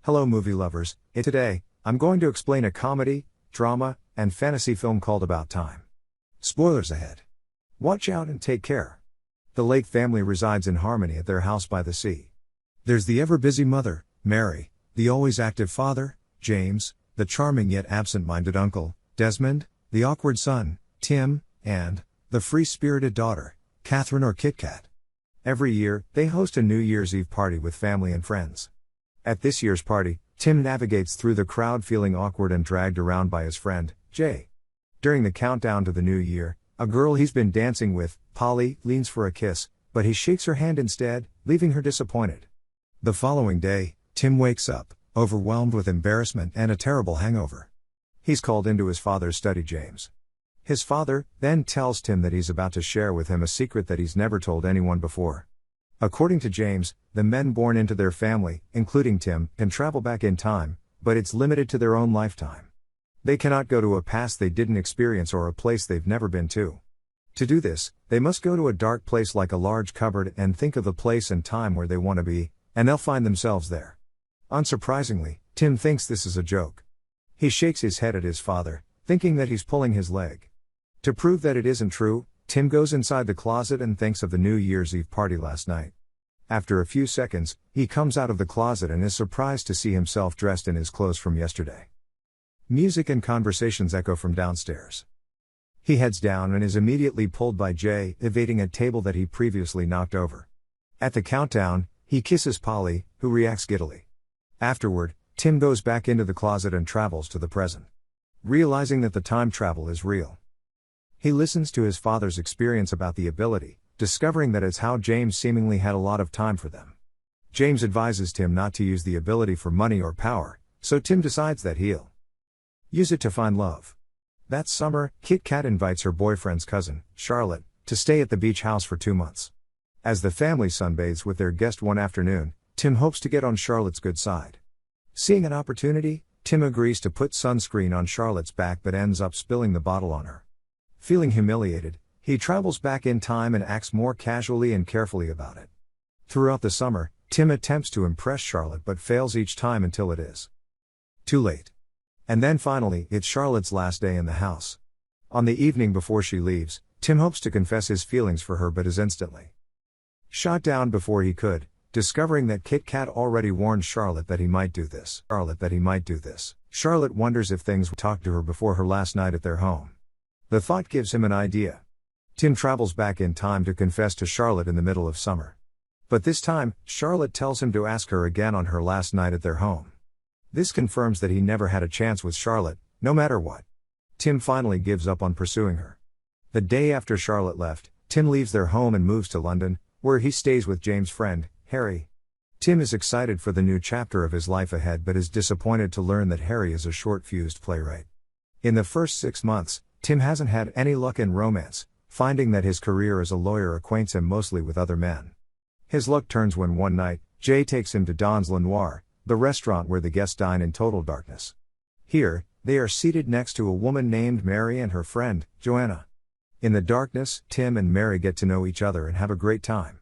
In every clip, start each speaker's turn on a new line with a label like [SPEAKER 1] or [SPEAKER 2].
[SPEAKER 1] Hello movie lovers, today, I'm going to explain a comedy, drama, and fantasy film called About Time. Spoilers ahead. Watch out and take care. The Lake family resides in harmony at their house by the sea. There's the ever-busy mother, Mary, the always active father, James, the charming yet absent-minded uncle, Desmond, the awkward son, Tim, and the free-spirited daughter, Catherine or Kit Kat. Every year, they host a New Year's Eve party with family and friends. At this year's party, Tim navigates through the crowd feeling awkward and dragged around by his friend, Jay. During the countdown to the new year, a girl he's been dancing with, Polly, leans for a kiss, but he shakes her hand instead, leaving her disappointed. The following day, Tim wakes up, overwhelmed with embarrassment and a terrible hangover. He's called into his father's study. James. His father then tells Tim that he's about to share with him a secret that he's never told anyone before. According to James, the men born into their family, including Tim, can travel back in time, but it's limited to their own lifetime. They cannot go to a past they didn't experience or a place they've never been to. To do this, they must go to a dark place like a large cupboard and think of the place and time where they want to be, and they'll find themselves there. Unsurprisingly, Tim thinks this is a joke. He shakes his head at his father, thinking that he's pulling his leg. To prove that it isn't true, Tim goes inside the closet and thinks of the New Year's Eve party last night. After a few seconds, he comes out of the closet and is surprised to see himself dressed in his clothes from yesterday. Music and conversations echo from downstairs. He heads down and is immediately pulled by Jay, evading a table that he previously knocked over. At the countdown, he kisses Polly, who reacts giddily. Afterward, Tim goes back into the closet and travels to the present. Realizing that the time travel is real, he listens to his father's experience about the ability, discovering that it's how James seemingly had a lot of time for them. James advises Tim not to use the ability for money or power, so Tim decides that he'll use it to find love. That summer, Kit Kat invites her boyfriend's cousin, Charlotte, to stay at the beach house for 2 months. As the family sunbathes with their guest one afternoon, Tim hopes to get on Charlotte's good side. Seeing an opportunity, Tim agrees to put sunscreen on Charlotte's back but ends up spilling the bottle on her. Feeling humiliated, he travels back in time and acts more casually and carefully about it. Throughout the summer, Tim attempts to impress Charlotte but fails each time until it is too late. And then finally, it's Charlotte's last day in the house. On the evening before she leaves, Tim hopes to confess his feelings for her but is instantly shot down before he could, discovering that Kit Kat already warned Charlotte that he might do this. Charlotte wonders if things would talk to her before her last night at their home. The thought gives him an idea. Tim travels back in time to confess to Charlotte in the middle of summer. But this time, Charlotte tells him to ask her again on her last night at their home. This confirms that he never had a chance with Charlotte, no matter what. Tim finally gives up on pursuing her. The day after Charlotte left, Tim leaves their home and moves to London, where he stays with James' friend, Harry. Tim is excited for the new chapter of his life ahead but is disappointed to learn that Harry is a short-fused playwright. In the first 6 months, Tim hasn't had any luck in romance, finding that his career as a lawyer acquaints him mostly with other men. His luck turns when one night, Jay takes him to Don's Le Noir, the restaurant where the guests dine in total darkness. Here, they are seated next to a woman named Mary and her friend, Joanna. In the darkness, Tim and Mary get to know each other and have a great time.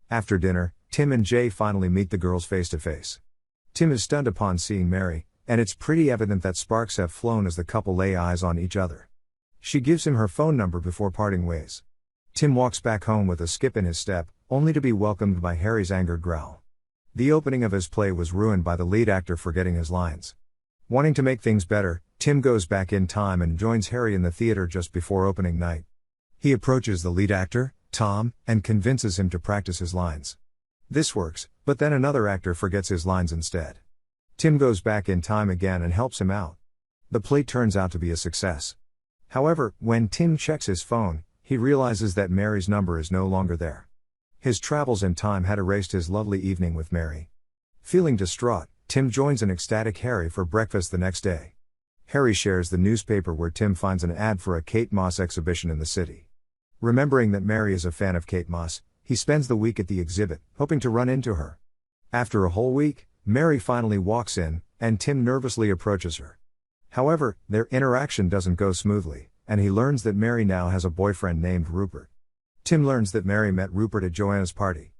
[SPEAKER 1] After dinner, Tim and Jay finally meet the girls face to face. Tim is stunned upon seeing Mary, and it's pretty evident that sparks have flown as the couple lay eyes on each other. She gives him her phone number before parting ways. Tim walks back home with a skip in his step, only to be welcomed by Harry's angered growl. The opening of his play was ruined by the lead actor forgetting his lines. Wanting to make things better, Tim goes back in time and joins Harry in the theater just before opening night. He approaches the lead actor, Tom, and convinces him to practice his lines. This works, but then another actor forgets his lines instead. Tim goes back in time again and helps him out. The play turns out to be a success. However, when Tim checks his phone, he realizes that Mary's number is no longer there. His travels in time had erased his lovely evening with Mary. Feeling distraught, Tim joins an ecstatic Harry for breakfast the next day. Harry shares the newspaper where Tim finds an ad for a Kate Moss exhibition in the city. Remembering that Mary is a fan of Kate Moss, he spends the week at the exhibit, hoping to run into her. After a whole week, Mary finally walks in, and Tim nervously approaches her. However, their interaction doesn't go smoothly, and he learns that Mary now has a boyfriend named Rupert. Tim learns that Mary met Rupert at Joanna's party.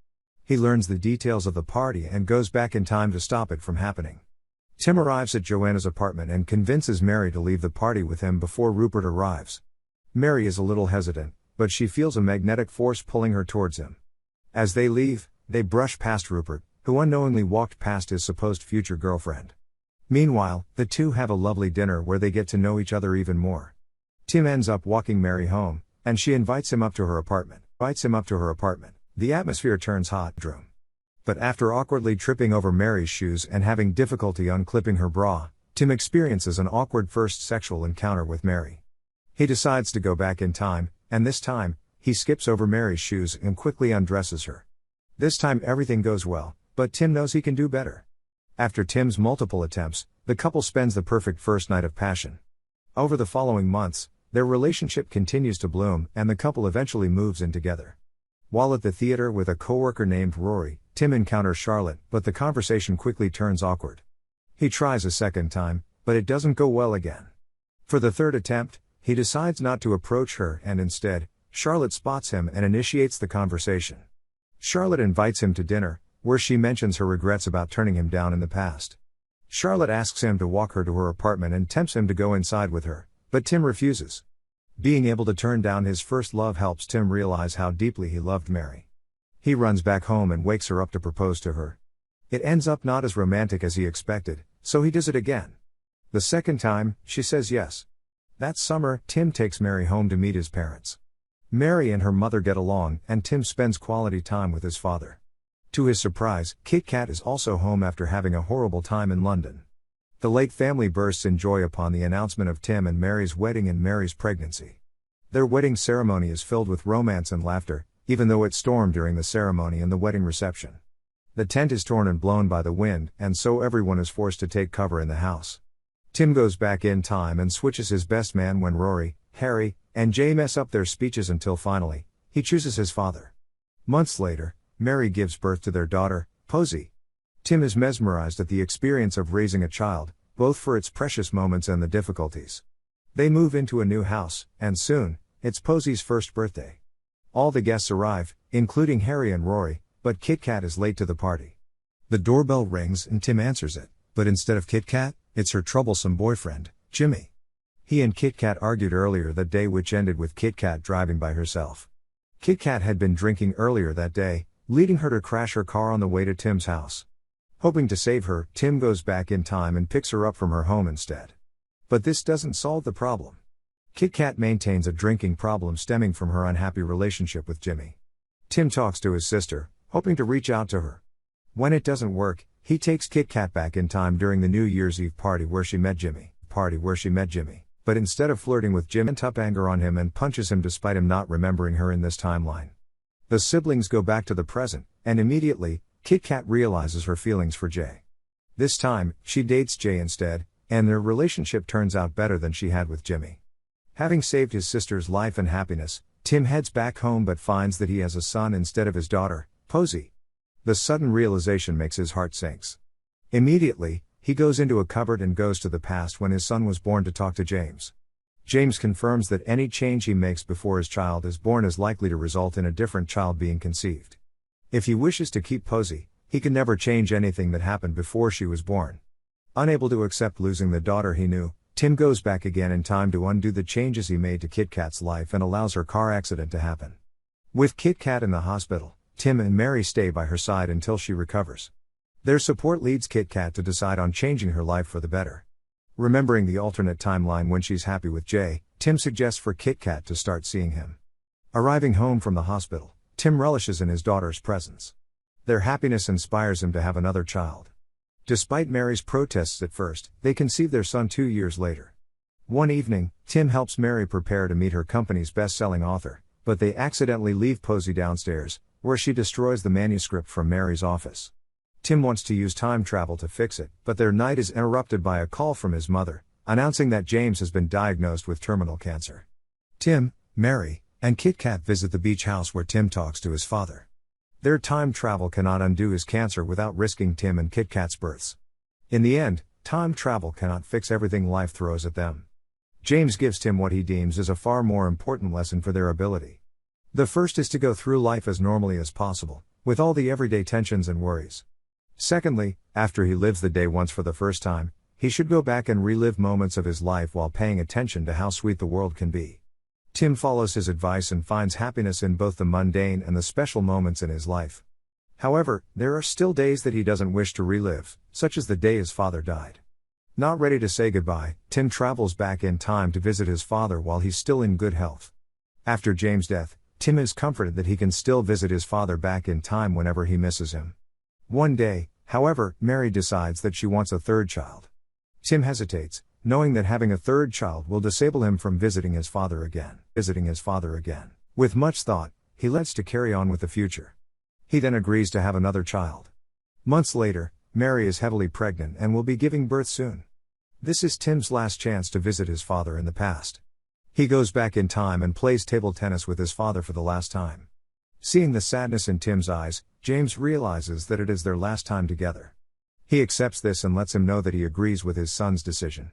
[SPEAKER 1] He learns the details of the party and goes back in time to stop it from happening. Tim arrives at Joanna's apartment and convinces Mary to leave the party with him before Rupert arrives. Mary is a little hesitant, but she feels a magnetic force pulling her towards him. As they leave, they brush past Rupert, who unknowingly walked past his supposed future girlfriend. Meanwhile, the two have a lovely dinner where they get to know each other even more. Tim ends up walking Mary home, and she invites him up to her apartment. The atmosphere turns hot. But after awkwardly tripping over Mary's shoes and having difficulty unclipping her bra, Tim experiences an awkward first sexual encounter with Mary. He decides to go back in time, and this time, he skips over Mary's shoes and quickly undresses her. This time everything goes well, but Tim knows he can do better. After Tim's multiple attempts, the couple spends the perfect first night of passion. Over the following months, their relationship continues to bloom and the couple eventually moves in together. While at the theater with a coworker named Rory, Tim encounters Charlotte, but the conversation quickly turns awkward. He tries a second time, but it doesn't go well again. For the third attempt, he decides not to approach her and instead, Charlotte spots him and initiates the conversation. Charlotte invites him to dinner, where she mentions her regrets about turning him down in the past. Charlotte asks him to walk her to her apartment and tempts him to go inside with her, but Tim refuses. Being able to turn down his first love helps Tim realize how deeply he loved Mary. He runs back home and wakes her up to propose to her. It ends up not as romantic as he expected, so he does it again. The second time, she says yes. That summer, Tim takes Mary home to meet his parents. Mary and her mother get along, and Tim spends quality time with his father. To his surprise, Kit Kat is also home after having a horrible time in London. The Lake family bursts in joy upon the announcement of Tim and Mary's wedding and Mary's pregnancy. Their wedding ceremony is filled with romance and laughter, even though it stormed during the ceremony and the wedding reception. The tent is torn and blown by the wind, and so everyone is forced to take cover in the house. Tim goes back in time and switches his best man when Rory, Harry, and Jay mess up their speeches until finally, he chooses his father. Months later, Mary gives birth to their daughter, Posy. Tim is mesmerized at the experience of raising a child, both for its precious moments and the difficulties. They move into a new house, and soon, it's Posy's first birthday. All the guests arrive, including Harry and Rory, but Kit Kat is late to the party. The doorbell rings and Tim answers it, but instead of Kit Kat, it's her troublesome boyfriend, Jimmy. He and Kit Kat argued earlier that day, which ended with Kit Kat driving by herself. Kit Kat had been drinking earlier that day, leading her to crash her car on the way to Tim's house. Hoping to save her, Tim goes back in time and picks her up from her home instead. But this doesn't solve the problem. Kit Kat maintains a drinking problem stemming from her unhappy relationship with Jimmy. Tim talks to his sister, hoping to reach out to her. When it doesn't work, he takes Kit Kat back in time during the New Year's Eve party where she met Jimmy. But instead of flirting with Jim, pent up anger on him and punches him despite him not remembering her in this timeline. The siblings go back to the present, and immediately, Kit Kat realizes her feelings for Jay. This time, she dates Jay instead, and their relationship turns out better than she had with Jimmy. Having saved his sister's life and happiness, Tim heads back home but finds that he has a son instead of his daughter, Posy. The sudden realization makes his heart sinks. Immediately, he goes into a cupboard and goes to the past when his son was born to talk to James. James confirms that any change he makes before his child is born is likely to result in a different child being conceived. If he wishes to keep Posy, he can never change anything that happened before she was born. Unable to accept losing the daughter he knew, Tim goes back again in time to undo the changes he made to Kit Kat's life and allows her car accident to happen. With Kit Kat in the hospital, Tim and Mary stay by her side until she recovers. Their support leads Kit Kat to decide on changing her life for the better. Remembering the alternate timeline when she's happy with Jay, Tim suggests for Kit Kat to start seeing him. Arriving home from the hospital, Tim relishes in his daughter's presence. Their happiness inspires him to have another child. Despite Mary's protests at first, they conceive their son 2 years later. One evening, Tim helps Mary prepare to meet her company's best-selling author, but they accidentally leave Posy downstairs, where she destroys the manuscript from Mary's office. Tim wants to use time travel to fix it, but their night is interrupted by a call from his mother, announcing that James has been diagnosed with terminal cancer. Tim, Mary, and Kit Kat visit the beach house where Tim talks to his father. Their time travel cannot undo his cancer without risking Tim and Kit Kat's births. In the end, time travel cannot fix everything life throws at them. James gives Tim what he deems is a far more important lesson for their ability. The first is to go through life as normally as possible, with all the everyday tensions and worries. Secondly, after he lives the day once for the first time, he should go back and relive moments of his life while paying attention to how sweet the world can be. Tim follows his advice and finds happiness in both the mundane and the special moments in his life. However, there are still days that he doesn't wish to relive, such as the day his father died. Not ready to say goodbye, Tim travels back in time to visit his father while he's still in good health. After James' death, Tim is comforted that he can still visit his father back in time whenever he misses him. One day, however, Mary decides that she wants a third child. Tim hesitates, knowing that having a third child will disable him from visiting his father again. With much thought, he lets to carry on with the future. He then agrees to have another child. Months later, Mary is heavily pregnant and will be giving birth soon. This is Tim's last chance to visit his father in the past. He goes back in time and plays table tennis with his father for the last time. Seeing the sadness in Tim's eyes, James realizes that it is their last time together. He accepts this and lets him know that he agrees with his son's decision.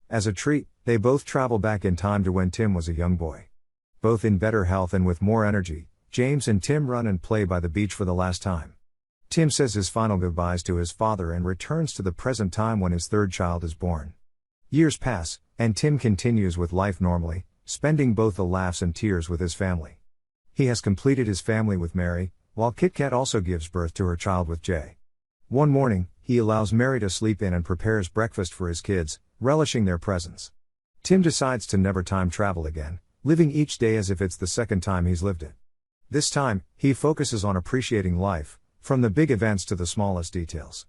[SPEAKER 1] As a treat, they both travel back in time to when Tim was a young boy. Both in better health and with more energy, James and Tim run and play by the beach for the last time. Tim says his final goodbyes to his father and returns to the present time when his third child is born. Years pass, and Tim continues with life normally, spending both the laughs and tears with his family. He has completed his family with Mary, while Kit Kat also gives birth to her child with Jay. One morning, he allows Mary to sleep in and prepares breakfast for his kids, relishing their presence. Tim decides to never time travel again, living each day as if it's the second time he's lived it. This time, he focuses on appreciating life, from the big events to the smallest details.